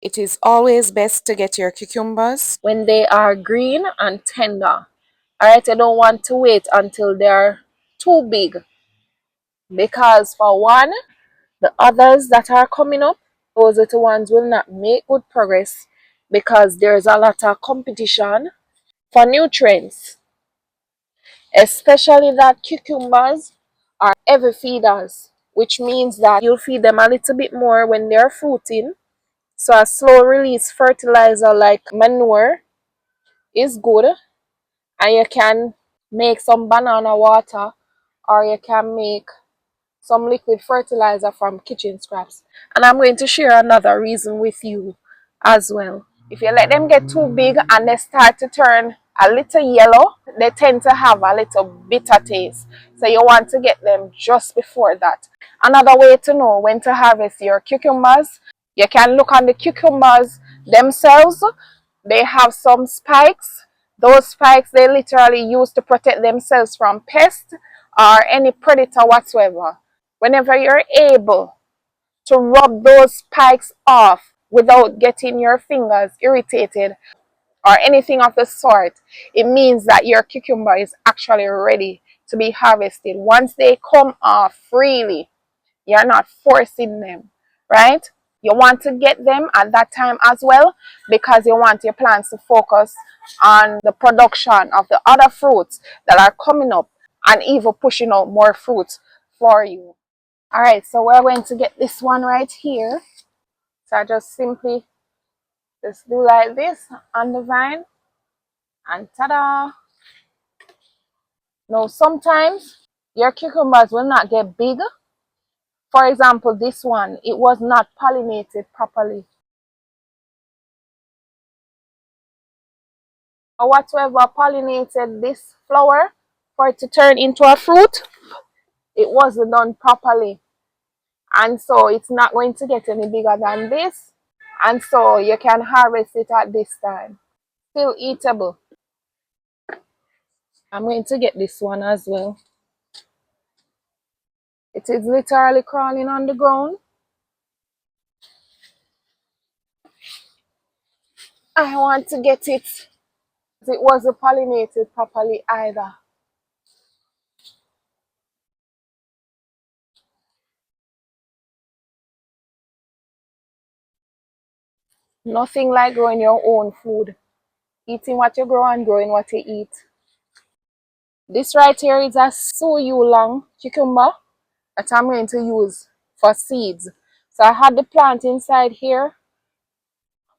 It is always best to get your cucumbers when they are green and tender. Alright, you don't want to wait until they're too big, because for one, the others that are coming up, those little ones will not make good progress because there's a lot of competition for nutrients, especially that cucumbers are heavy feeders, which means that you'll feed them a little bit more when they're fruiting. So a slow release fertilizer like manure is good, and you can make some banana water, or you can make some liquid fertilizer from kitchen scraps. And I'm going to share another reason with you as well. If you let them get too big and they start to turn a little yellow, they tend to have a little bitter taste. So you want to get them just before that. Another way to know when to harvest your cucumbers, you can look on the cucumbers themselves. They have some spikes. Those spikes they literally use to protect themselves from pests or any predator whatsoever. Whenever you're able to rub those spikes off without getting your fingers irritated or anything of the sort, it means that your cucumber is actually ready to be harvested. Once they come off freely, you're not forcing them, right? You want to get them at that time as well, because you want your plants to focus on the production of the other fruits that are coming up and even pushing out more fruits for you. All right, so we're going to get this one right here. So I just simply just do like this on the vine, and ta-da. Now sometimes your cucumbers will not get big. For example, this one, it was not pollinated properly, or whatsoever pollinated this flower for it to turn into a fruit, it wasn't done properly, and so it's not going to get any bigger than this, and so you can harvest it at this time. Still eatable. I'm going to get this one as well. It is literally crawling on the ground. I want to get it. It wasn't pollinated properly either. Nothing like growing your own food. Eating what you grow and growing what you eat. This right here is a long cucumber that I'm going to use for seeds. So I had the plant inside here.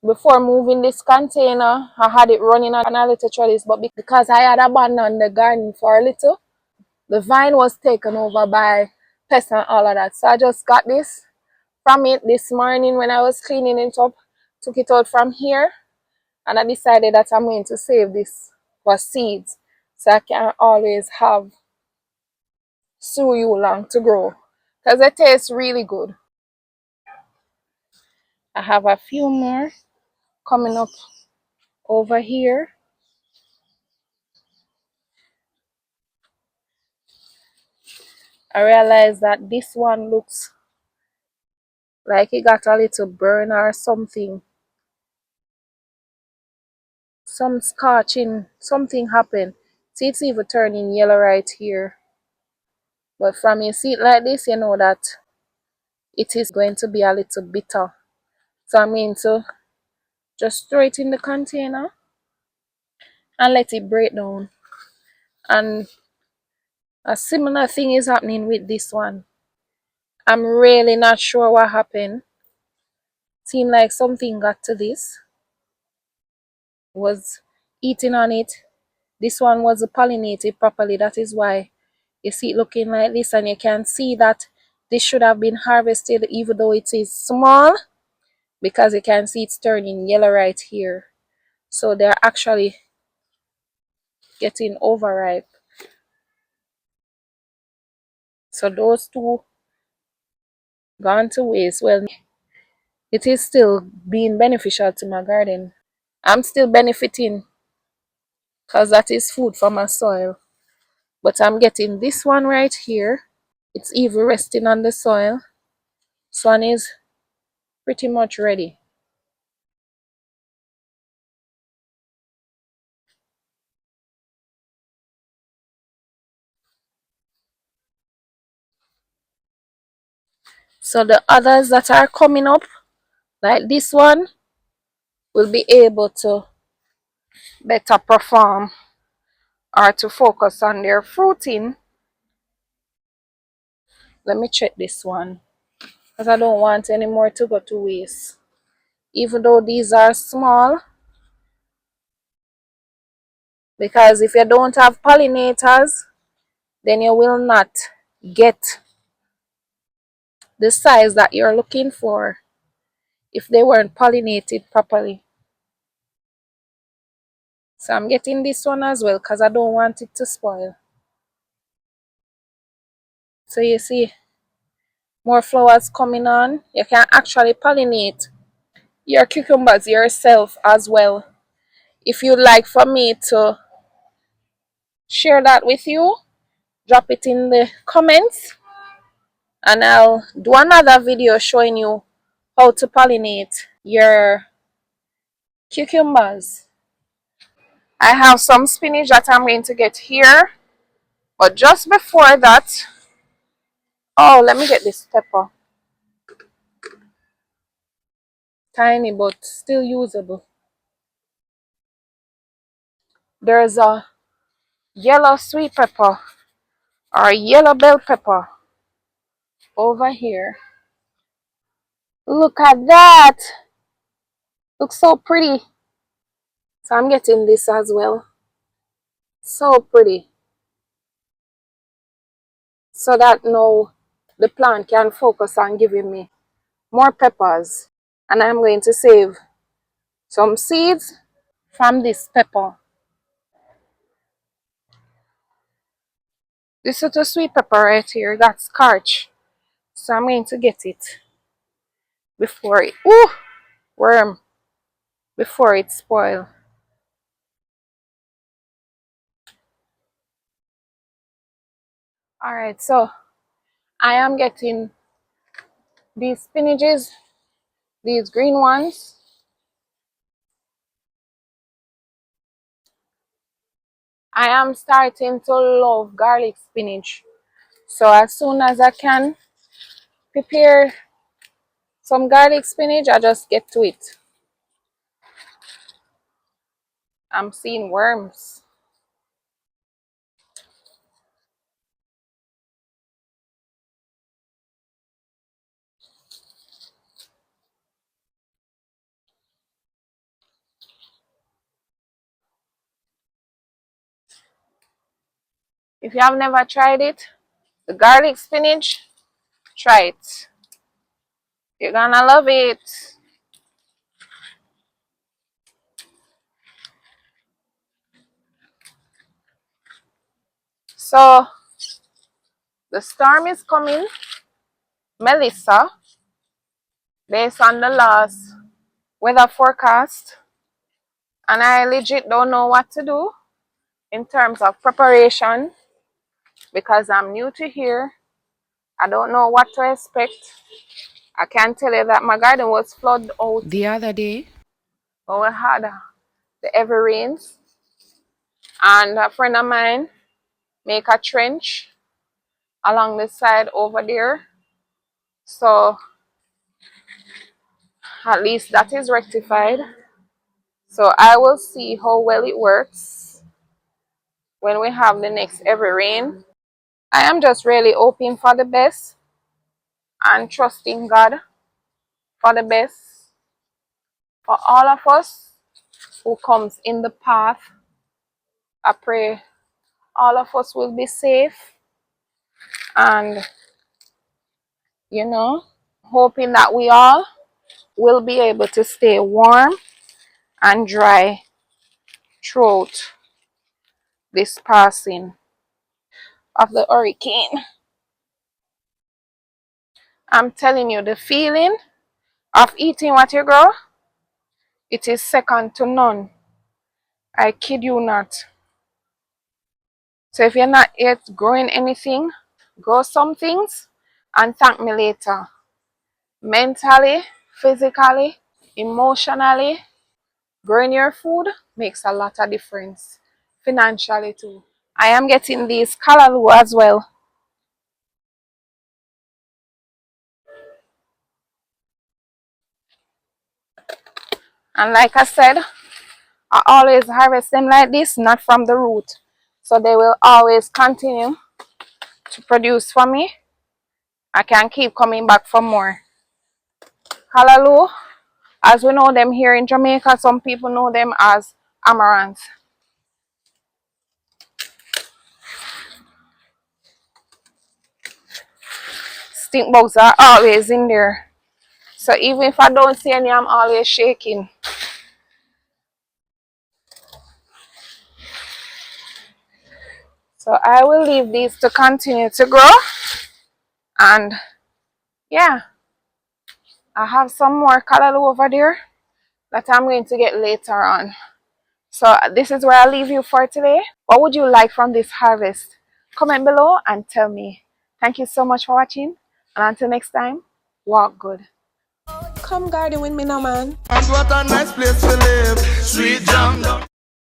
Before moving this container, I had it running on a little trellis, but because I had abandoned the garden for a little, the vine was taken over by pests and all of that. So I just got this from it this morning when I was cleaning it up. Took it out from here, and I decided that I'm going to save this for seeds, so I can always have long to grow, because it tastes really good. I have a few more coming up over here. I realized that this one looks like it got a little burn or something. Some scorching, something happened. See, it's even turning yellow right here. But from you see it like this, you know that it is going to be a little bitter. So I'm going to just throw it in the container and let it break down. And a similar thing is happening with this one. I'm really not sure what happened. Seemed like something got to this, was eating on it. This one was pollinated properly. That is why you see it looking like this, and you can see that this should have been harvested even though it is small, because you can see it's turning yellow right here. So they're actually getting overripe. So those two gone to waste. Well, it is still being beneficial to my garden. I'm still benefiting because that is food for my soil. But I'm getting this one right here. It's even resting on the soil. This one is pretty much ready. So the others that are coming up, like this one, will be able to better perform or to focus on their fruiting. Let me check this one because I don't want any more to go to waste. Even though these are small, because if you don't have pollinators, then you will not get the size that you're looking for if they weren't pollinated properly. So I'm getting this one as well because I don't want it to spoil. So you see more flowers coming on. You can actually pollinate your cucumbers yourself as well. If you'd like for me to share that with you, drop it in the comments and I'll do another video showing you how to pollinate your cucumbers. I have some spinach that I'm going to get here, but just before that, oh, let me get this pepper. Tiny but still usable. There's a yellow sweet pepper or yellow bell pepper over here. Look at that. Looks so pretty. So I'm getting this as well. So pretty. So that now the plant can focus on giving me more peppers. And I'm going to save some seeds from this pepper. This little sweet pepper right here, that's scorch. So I'm going to get it before it, ooh, worm, before it spoil. Alright, so I am getting these spinaches, these green ones. I am starting to love garlic spinach. So as soon as I can prepare some garlic spinach, I just get to it. I'm seeing worms. If you have never tried it, the garlic spinach, try it. You're gonna love it. So the storm is coming, Melissa, based on the last weather forecast, and I legit don't know what to do in terms of preparation because I'm new to here. I don't know what to expect. I can tell you that my garden was flooded out the other day when we had the heavy rains, and a friend of mine make a trench along the side over there. So at least that is rectified. So I will see how well it works when we have the next heavy rain. I am just really hoping for the best and trusting God for the best for all of us who comes in the path. I pray all of us will be safe and, hoping that we all will be able to stay warm and dry throughout this passing of the hurricane. I'm telling you, the feeling of eating what you grow, it is second to none. I kid you not. So if you're not yet growing anything, grow some things and thank me later. Mentally, physically, emotionally, growing your food makes a lot of difference. Financially too. I am getting these callaloo as well. And like I said, I always harvest them like this, not from the root. So they will always continue to produce for me. I can keep coming back for more. Callaloo, as we know them here in Jamaica, some people know them as amaranth. Stink bugs are always in there. So even if I don't see any, I'm always shaking. So I will leave these to continue to grow. And yeah, I have some more callaloo over there that I'm going to get later on. So this is where I'll leave you for today. What would you like from this harvest? Comment below and tell me. Thank you so much for watching. And until next time, walk good. Come garden with me now, man. And what a nice place to live. Sweet jam.